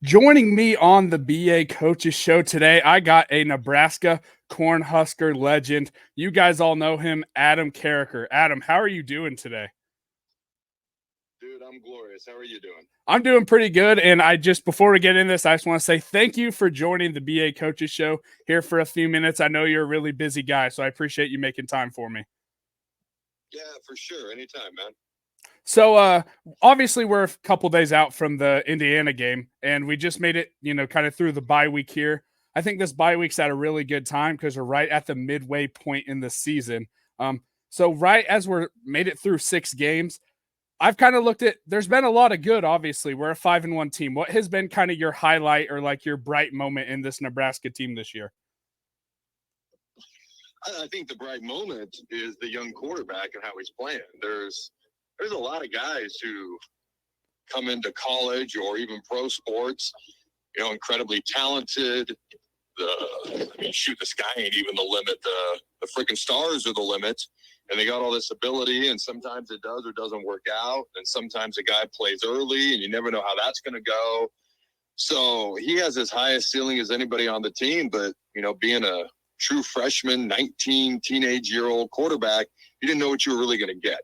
Joining me on the BA Coaches Show today, I got a Nebraska Cornhusker legend. You guys all know him, Adam Carriker. Adam, how are you doing today? Dude, I'm glorious. How are you doing? I'm doing pretty good. And before we get in this, I just want to say thank you for joining the BA Coaches Show here for a few minutes. I know you're a really busy guy, so I appreciate you making time for me. Yeah, for sure. Anytime, man. So obviously we're a couple days out from the Indiana game, and we just made it, kind of through the bye week here. I think this bye week's at a really good time because we're right at the midway point in the season. So right as we're made it through 6 games, I've kind of looked at. There's been a lot of good. Obviously, we're a 5-1 team. What has been kind of your highlight or like your bright moment in this Nebraska team this year? I think the bright moment is the young quarterback and how he's playing. There's a lot of guys who come into college or even pro sports, incredibly talented. The sky ain't even the limit. The freaking stars are the limit. And they got all this ability, and sometimes it does or doesn't work out. And sometimes a guy plays early, and you never know how that's going to go. So he has as high a ceiling as anybody on the team. But, being a true freshman, 19, teenage-year-old quarterback, you didn't know what you were really going to get.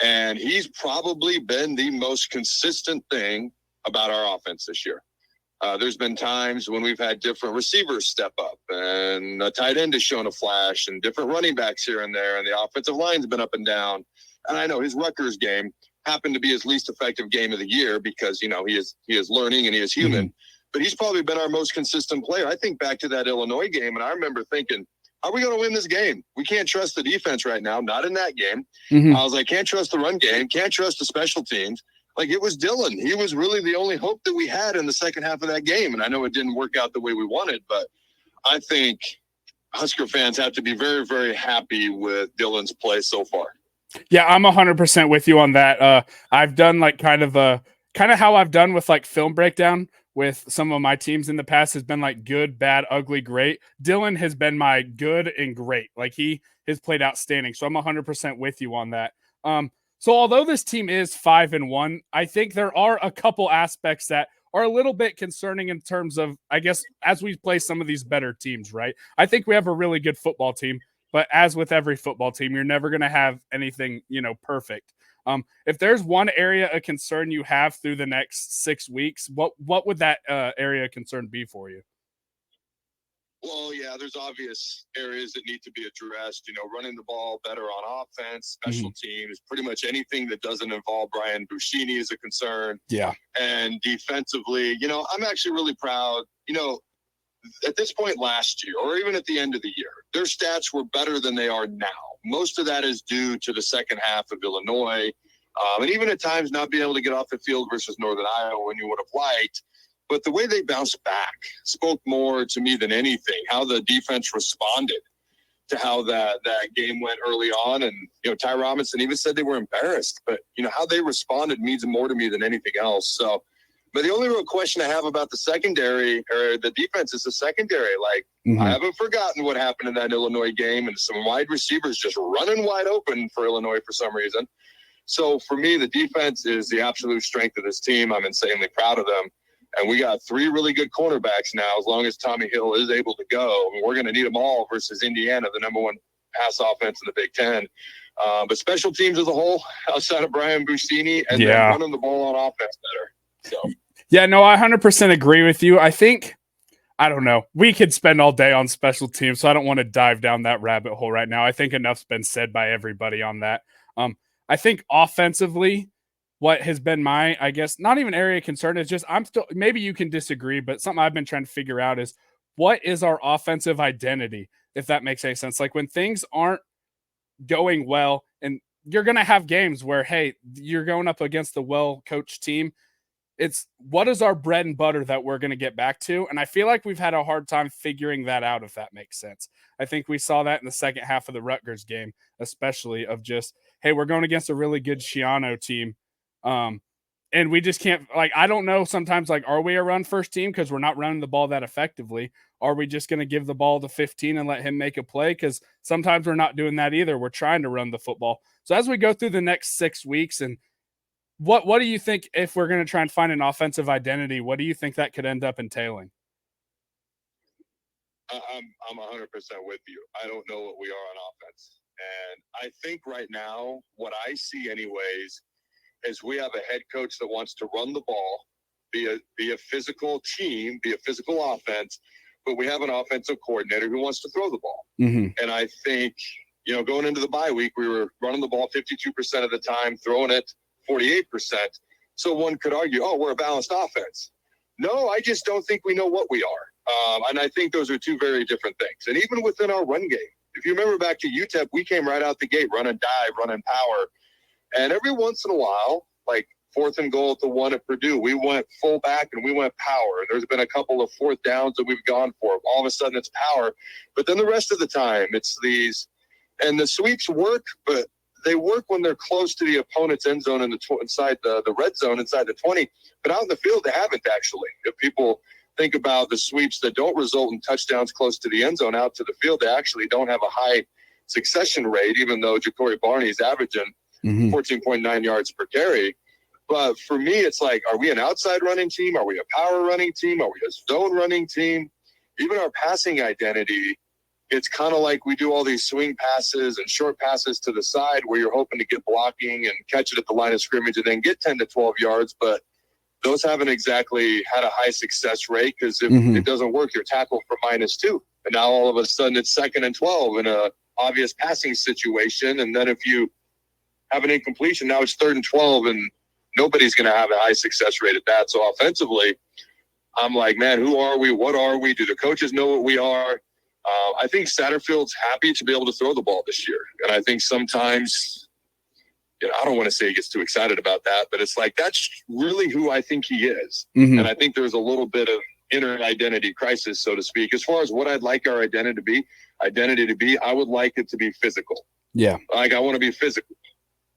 And he's probably been the most consistent thing about our offense this year. There's been times when we've had different receivers step up, and a tight end has shown a flash, and different running backs here and there, and the offensive line's been up and down. And I know his Rutgers game happened to be his least effective game of the year because, he is learning and he is human. Mm-hmm. But he's probably been our most consistent player. I think back to that Illinois game, and I remember thinking, how are we going to win this game? We can't trust the defense right now, not in that game. Mm-hmm. I was like, can't trust the run game, can't trust the special teams. Like, it was Dylan. He was really the only hope that we had in the second half of that game. And I know it didn't work out the way we wanted, but I think Husker fans have to be very, very happy with Dylan's play so far. Yeah, I'm 100% with you on that. I've done like kind of how I've done with like film breakdown with some of my teams in the past has been like good, bad, ugly, great. Dylan has been my good and great. Like, he has played outstanding. So I'm 100% with you on that. So although this team is 5-1, I think there are a couple aspects that are a little bit concerning in terms of, I guess, as we play some of these better teams, right? I think we have a really good football team, but as with every football team, you're never going to have anything, perfect. If there's one area of concern you have through the next 6 weeks, what would that area of concern be for you? Well, yeah, there's obvious areas that need to be addressed. Running the ball better on offense, special teams, pretty much anything that doesn't involve Brian Buschini is a concern. Yeah. And defensively, I'm actually really proud. At this point last year, or even at the end of the year, their stats were better than they are now. Most of that is due to the second half of Illinois, and even at times not being able to get off the field versus Northern Iowa when you would have liked. But the way they bounced back spoke more to me than anything, how the defense responded to how that game went early on. And, Ty Robinson even said they were embarrassed. But, how they responded means more to me than anything else. So, but the only real question I have about the secondary or the defense is the secondary. Like, I haven't forgotten what happened in that Illinois game and some wide receivers just running wide open for Illinois for some reason. So, for me, the defense is the absolute strength of this team. I'm insanely proud of them. And we got 3 really good cornerbacks now, as long as Tommy Hill is able to go. And we're going to need them all versus Indiana, the number 1 pass offense in the Big Ten. But special teams as a whole, outside of Brian Buschini, and then running the ball on offense better. So. Yeah, no, I 100% agree with you. I think, I don't know, we could spend all day on special teams, so I don't want to dive down that rabbit hole right now. I think enough's been said by everybody on that. I think offensively, what has been my, I guess, not even area of concern, is just I'm still, maybe you can disagree, but something I've been trying to figure out is what is our offensive identity, if that makes any sense. Like, when things aren't going well, and you're going to have games where, hey, you're going up against the well-coached team, it's what is our bread and butter that we're going to get back to? And I feel like we've had a hard time figuring that out, if that makes sense. I think we saw that in the second half of the Rutgers game, especially, of just, hey, we're going against a really good Schiano team. And we just can't, like, I don't know sometimes, like, are we a run first team because we're not running the ball that effectively? Are we just going to give the ball to 15 and let him make a play? Because sometimes we're not doing that either. We're trying to run the football. So as we go through the next 6 weeks, and what do you think, if we're going to try and find an offensive identity, what do you think that could end up entailing? I'm 100% with you. I don't know what we are on offense. And I think right now, what I see anyways, is we have a head coach that wants to run the ball, be a physical team, be a physical offense, but we have an offensive coordinator who wants to throw the ball. Mm-hmm. And I think, going into the bye week, we were running the ball 52% of the time, throwing it 48%. So one could argue, oh, we're a balanced offense. No, I just don't think we know what we are. And I think those are two very different things. And even within our run game, if you remember back to UTEP, we came right out the gate, running dive, running power. And every once in a while, like 4th and goal at the 1 at Purdue, we went full back and we went power. There's been a couple of 4th downs that we've gone for. All of a sudden it's power. But then the rest of the time it's these, and the sweeps work, but they work when they're close to the opponent's end zone and inside the red zone, inside the 20. But out in the field, they haven't actually. If people think about the sweeps that don't result in touchdowns close to the end zone out to the field, they actually don't have a high succession rate, even though Ja'Cory Barney's averaging 14.9 yards per carry. But for me, it's like, are we an outside running team? Are we a power running team? Are we a zone running team? Even our passing identity, it's kind of like we do all these swing passes and short passes to the side where you're hoping to get blocking and catch it at the line of scrimmage and then get 10 to 12 yards. But those haven't exactly had a high success rate, because if it doesn't work, you're tackled for -2. And now all of a sudden it's 2nd and 12 in a obvious passing situation. And then if you have an incompletion, now it's 3rd and 12, and nobody's going to have a high success rate at that. So offensively, I'm like, man, who are we? What are we? Do the coaches know what we are? I think Satterfield's happy to be able to throw the ball this year. And I think sometimes, I don't want to say he gets too excited about that, but it's like, that's really who I think he is. And I think there's a little bit of inner identity crisis, so to speak. As far as what I'd like our identity to be, I would like it to be physical. Yeah. Like, I want to be physical.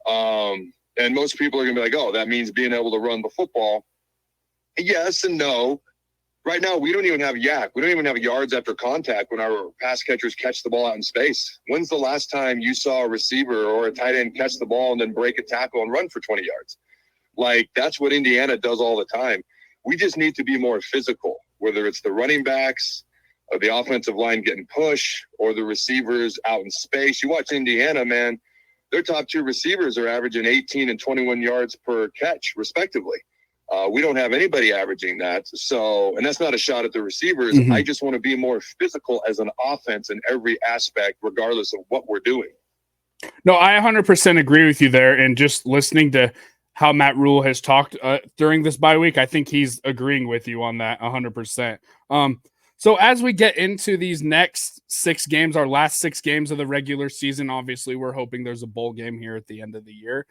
And most people are going to be like, oh, that means being able to run the football. Yes and no. Right now, we don't even have YAC. We don't even have yards after contact when our pass catchers catch the ball out in space. When's the last time you saw a receiver or a tight end catch the ball and then break a tackle and run for 20 yards? Like, that's what Indiana does all the time. We just need to be more physical, whether it's the running backs or the offensive line getting pushed or the receivers out in space. You watch Indiana, man, their top 2 receivers are averaging 18 and 21 yards per catch, respectively. We don't have anybody averaging that. So, and that's not a shot at the receivers. I just want to be more physical as an offense in every aspect, regardless of what we're doing. No, I 100% agree with you there. And just listening to how Matt Rule has talked during this bye week, I think he's agreeing with you on that 100%. So as we get into these next 6 games, our last 6 games of the regular season, obviously we're hoping there's a bowl game here at the end of the year.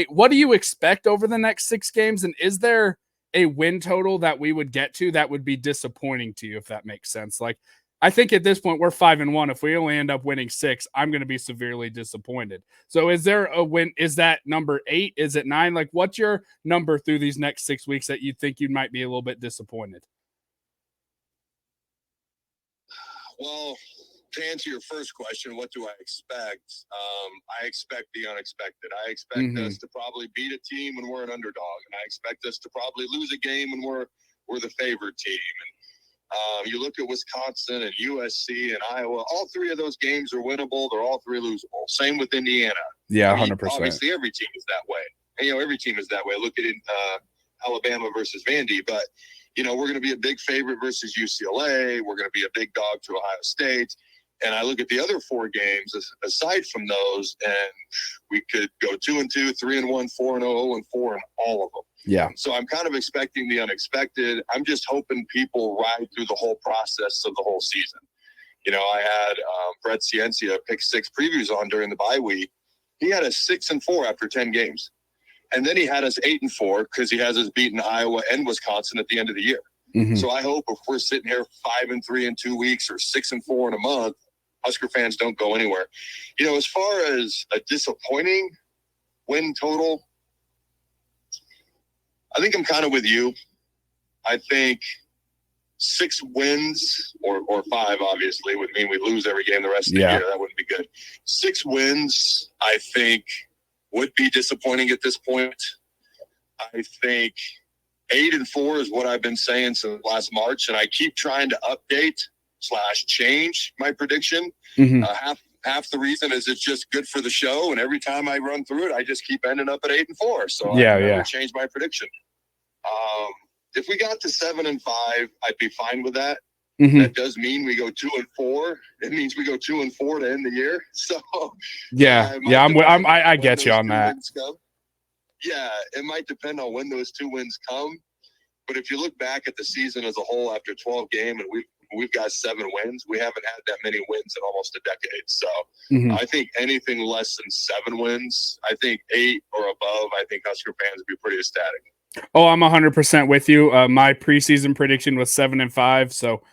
What do you expect over the next 6 games? And is there a win total that we would get to that would be disappointing to you, if that makes sense? Like, I think at this point we're 5-1. If we only end up winning 6, I'm going to be severely disappointed. So is there a win? Is that number 8? Is it 9? Like, what's your number through these next 6 weeks that you think you might be a little bit disappointed? Well, to answer your first question, what do I expect? I expect the unexpected. I expect us to probably beat a team when we're an underdog, and I expect us to probably lose a game when we're the favored team. And you look at Wisconsin and USC and Iowa, all 3 of those games are winnable. They're all 3 losable. Same with Indiana. Yeah, 100%. Obviously, every team is that way. And, every team is that way. Look at it, Alabama versus Vandy, but we're going to be a big favorite versus UCLA. We're going to be a big dog to Ohio State. And I look at the other 4 games aside from those, and we could go 2-2, 3-1, 4-0, 0-4 in all of them. Yeah. So I'm kind of expecting the unexpected. I'm just hoping people ride through the whole process of the whole season. I had Brett Ciencia pick 6 previews on during the bye week. He had us 6-4 after 10 games. And then he had us 8-4 because he has us beating Iowa and Wisconsin at the end of the year. So I hope if we're sitting here 5-3 in 2 weeks or 6-4 in a month, Husker fans don't go anywhere. As far as a disappointing win total, I think I'm kind of with you. I think 6 wins or 5 obviously would mean we lose every game the rest of the year. That wouldn't be good. 6 wins, I think, would be disappointing at this point. I think 8-4 is what I've been saying since last March, and I keep trying to update/change my prediction. Mm-hmm. Half the reason is it's just good for the show, and every time I run through it, I just keep ending up at 8-4. So I never change my prediction. If we got to 7-5, I'd be fine with that. Mm-hmm. That does mean we go 2-4. It means we go 2-4 to end the year. So I get you on that. Yeah, it might depend on when those 2 wins come. But if you look back at the season as a whole after 12 games, and we've got 7 wins, we haven't had that many wins in almost a decade. So I think anything less than 7 wins, I think 8 or above, I think Husker fans would be pretty ecstatic. Oh, I'm 100% with you. My preseason prediction was 7-5. So,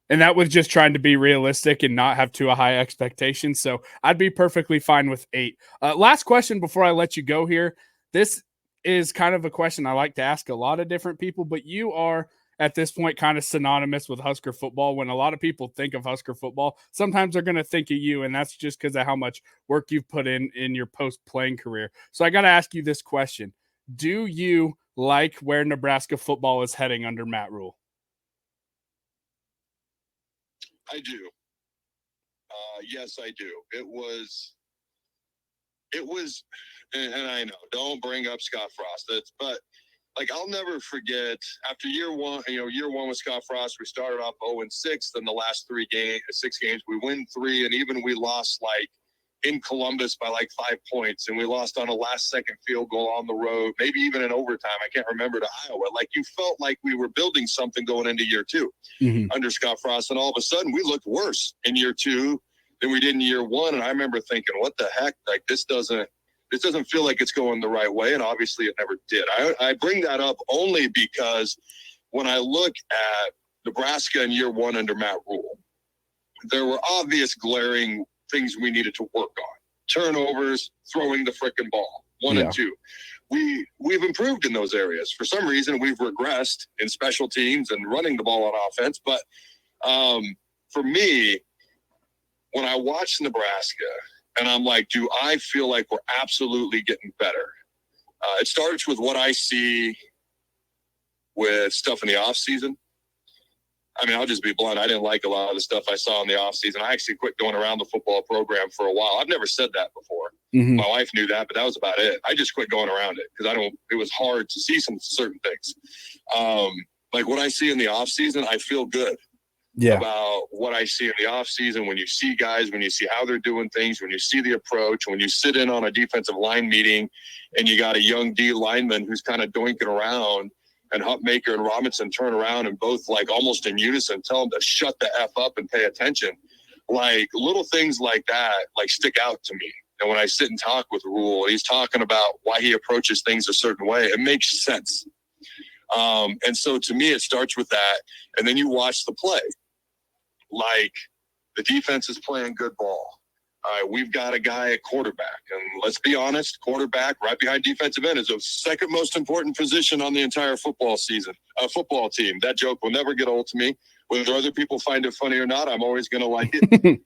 and that was just trying to be realistic and not have too high expectations. So I'd be perfectly fine with 8. Last question before I let you go here. This is kind of a question I like to ask a lot of different people, but you are at this point kind of synonymous with Husker football. When a lot of people think of Husker football, sometimes they're going to think of you, and that's just because of how much work you've put in your post-playing career. So I got to ask you this question. Do you like where Nebraska football is heading under Matt Rule? I do. Yes, I do. It was, and I know, don't bring up Scott Frost. But like, I'll never forget after year one with Scott Frost, we started off 0-6. Then the last 6 games, we win 3, and even we lost like in Columbus by like 5 points, and we lost on a last-second field goal on the road, maybe even in overtime. I can't remember, to Iowa. Like, you felt like we were building something going into year 2 under Scott Frost, and all of a sudden we looked worse in year 2 than we did in year 1. And I remember thinking, what the heck? Like, this doesn't feel like it's going the right way, and obviously it never did. I bring that up only because when I look at Nebraska in year 1 under Matt Rule, there were obvious glaring things we needed to work on. Turnovers, throwing the frickin' ball, 1 and 2. We've improved in those areas. For some reason, we've regressed in special teams and running the ball on offense. But for me, when I watch Nebraska, and I'm like, do I feel like we're absolutely getting better? It starts with what I see with stuff in the offseason. I mean, I'll just be blunt. I didn't like a lot of the stuff I saw in the offseason. I actually quit going around the football program for a while. I've never said that before. Mm-hmm. My wife knew that, but that was about it. I just quit going around it because it was hard to see some certain things. Like what I see in the offseason, I feel good about what I see in the offseason. When you see guys, when you see how they're doing things, when you see the approach, when you sit in on a defensive line meeting and you got a young D lineman who's kind of doinking around, and Hupmaker and Robinson turn around and both like almost in unison tell them to shut the F up and pay attention. Like little things like that, like stick out to me. And when I sit and talk with Rule, he's talking about why he approaches things a certain way. It makes sense. And so to me, it starts with that. And then you watch the play. Like the defense is playing good ball. All right, we've got a guy at quarterback, and let's be honest, quarterback right behind defensive end is the second most important position on the entire football team. That joke will never get old to me. Whether other people find it funny or not, I'm always going to like it.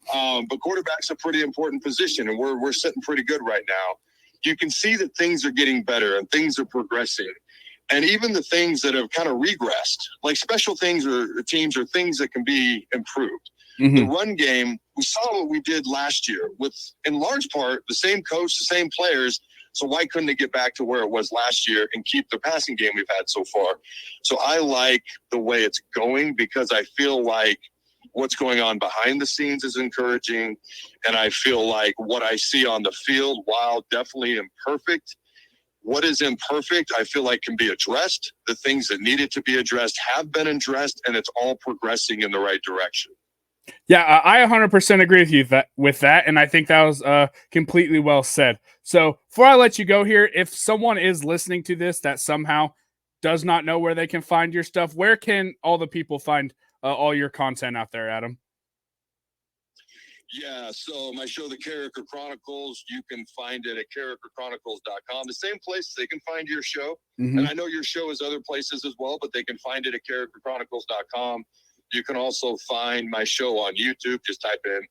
But quarterback's a pretty important position, and we're sitting pretty good right now. You can see that things are getting better and things are progressing. And even the things that have kind of regressed, like special things or teams, are things that can be improved. Mm-hmm. The run game, we saw what we did last year with, in large part, the same coach, the same players. So why couldn't it get back to where it was last year and keep the passing game we've had so far? So I like the way it's going because I feel like what's going on behind the scenes is encouraging. And I feel like what I see on the field, while definitely imperfect, what is imperfect, I feel like can be addressed. The things that needed to be addressed have been addressed, and it's all progressing in the right direction. Yeah, I 100% agree with you with that, and I think that was completely well said. So before I let you go here, if someone is listening to this that somehow does not know where they can find your stuff, where can all the people find all your content out there, Adam? Yeah, so my show, The Carriker Chronicles, you can find it at carrikerchronicles.com, the same place they can find your show. Mm-hmm. And I know your show is other places as well, but they can find it at carrikerchronicles.com. You can also find my show on YouTube. Just type in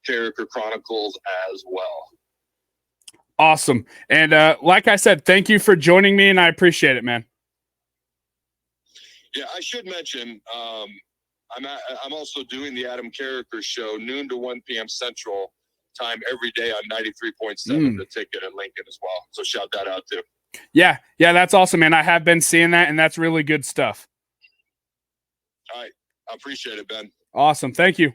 Carriker Chronicles as well. Awesome. And like I said, thank you for joining me, and I appreciate it, man. Yeah, I should mention I'm also doing the Adam Carriker show noon to 1 p.m. Central time every day on 93.7 The Ticket in Lincoln as well. So shout that out too. Yeah, that's awesome, man. I have been seeing that, and that's really good stuff. All right. I appreciate it, Ben. Awesome. Thank you.